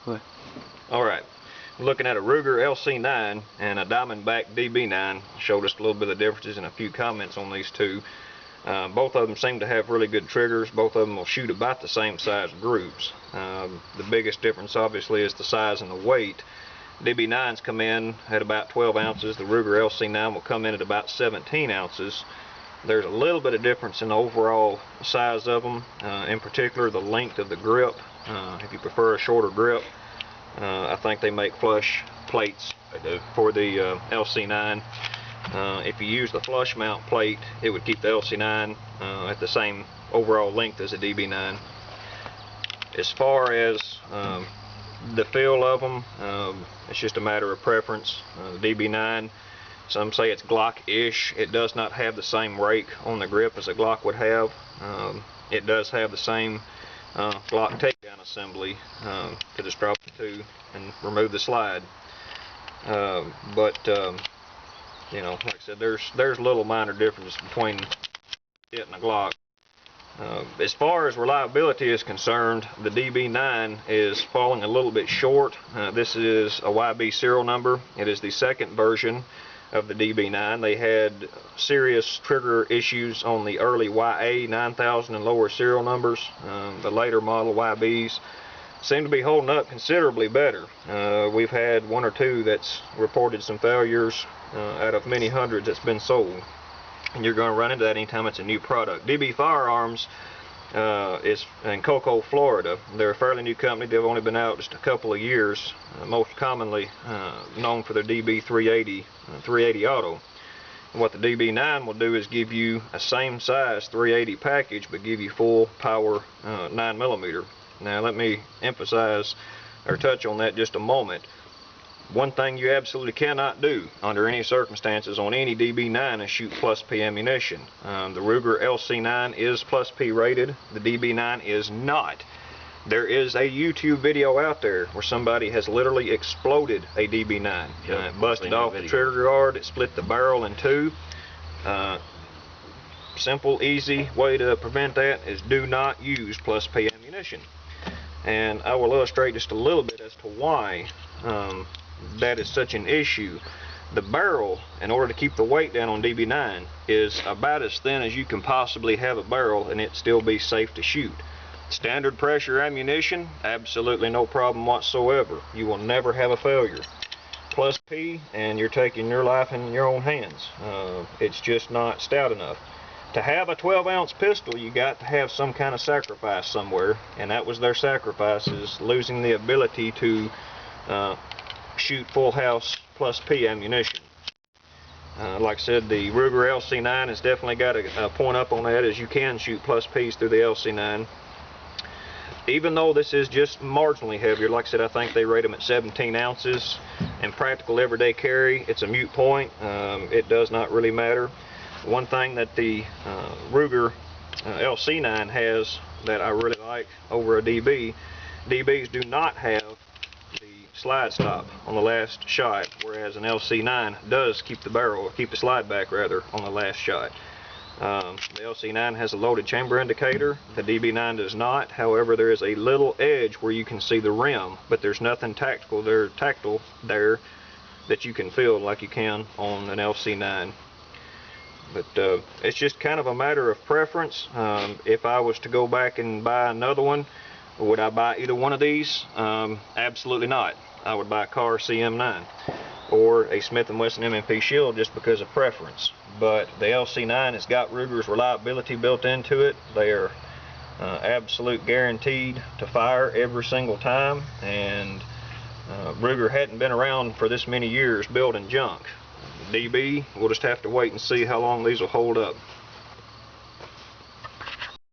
What? Alright, looking at a Ruger LC9 and a Diamondback DB9. Showed us a little bit of differences and a few comments on these two. Both of them seem to have really good triggers. Both of them will shoot about the same size groups. The biggest difference obviously is the size and the weight. DB9s come in at about 12 ounces. The Ruger LC9 will come in at about 17 ounces. There's a little bit of difference in the overall size of them, in particular the length of the grip. If you prefer a shorter grip, I think they make flush plates for the LC9. If you use the flush mount plate, it would keep the LC9 at the same overall length as a DB9. As far as the feel of them, it's just a matter of preference. The DB9, some say it's Glock-ish. It does not have the same rake on the grip as a Glock would have. It does have the same Glock takedown assembly to distribute to and remove the slide. You know, like I said, there's little minor differences between it and a Glock. As far as reliability is concerned, the DB9 is falling a little bit short. This is a YB serial number. It is the second version of the DB9. They had serious trigger issues on the early YA 9000 and lower serial numbers. The later model YBs seem to be holding up considerably better. We've had one or two that's reported some failures out of many hundreds that's been sold. And you're going to run into that anytime it's a new product. DB Firearms is in Cocoa, Florida. They're a fairly new company. They've only been out just a couple of years. Most commonly known for their DB 380 auto. And what the DB9 will do is give you a same size 380 package, but give you full power 9mm. Now let me emphasize or touch on that just a moment. One thing you absolutely cannot do under any circumstances on any DB9 is shoot plus P ammunition. The Ruger LC9 is plus P rated. The DB9 is not. There is a YouTube video out there where somebody has literally exploded a DB9. It busted off the trigger guard. It split the barrel in two. Simple, easy way to prevent that is do not use plus P ammunition. And I will illustrate just a little bit as to why that is such an issue. The barrel, in order to keep the weight down on DB9, is about as thin as you can possibly have a barrel and it still be safe to shoot. Standard pressure ammunition, absolutely no problem whatsoever. You will never have a failure. Plus P, and you're taking your life in your own hands. It's just not stout enough. To have a 12-ounce pistol, you got to have some kind of sacrifice somewhere, and that was their sacrifice, is losing the ability to shoot full house plus P ammunition. Like I said, the Ruger LC9 has definitely got a point up on that, as you can shoot plus Ps through the LC9. Even though this is just marginally heavier, like I said, I think they rate them at 17 ounces. In practical everyday carry, it's a moot point. It does not really matter. One thing that the Ruger LC9 has that I really like over a DB, DBs do not have the slide stop on the last shot, whereas an LC9 does keep the slide back rather on the last shot. The LC9 has a loaded chamber indicator. The DB9 does not. However, there is a little edge where you can see the rim, but there's nothing tactile there that you can feel like you can on an LC9. But it's just kind of a matter of preference. If I was to go back and buy another one, would I buy either one of these? Absolutely not. I would buy a Carr CM9 or a Smith & Wesson M&P Shield just because of preference. But the LC9 has got Ruger's reliability built into it. They are absolute guaranteed to fire every single time, and Ruger hadn't been around for this many years building junk. DB, we'll just have to wait and see how long these will hold up.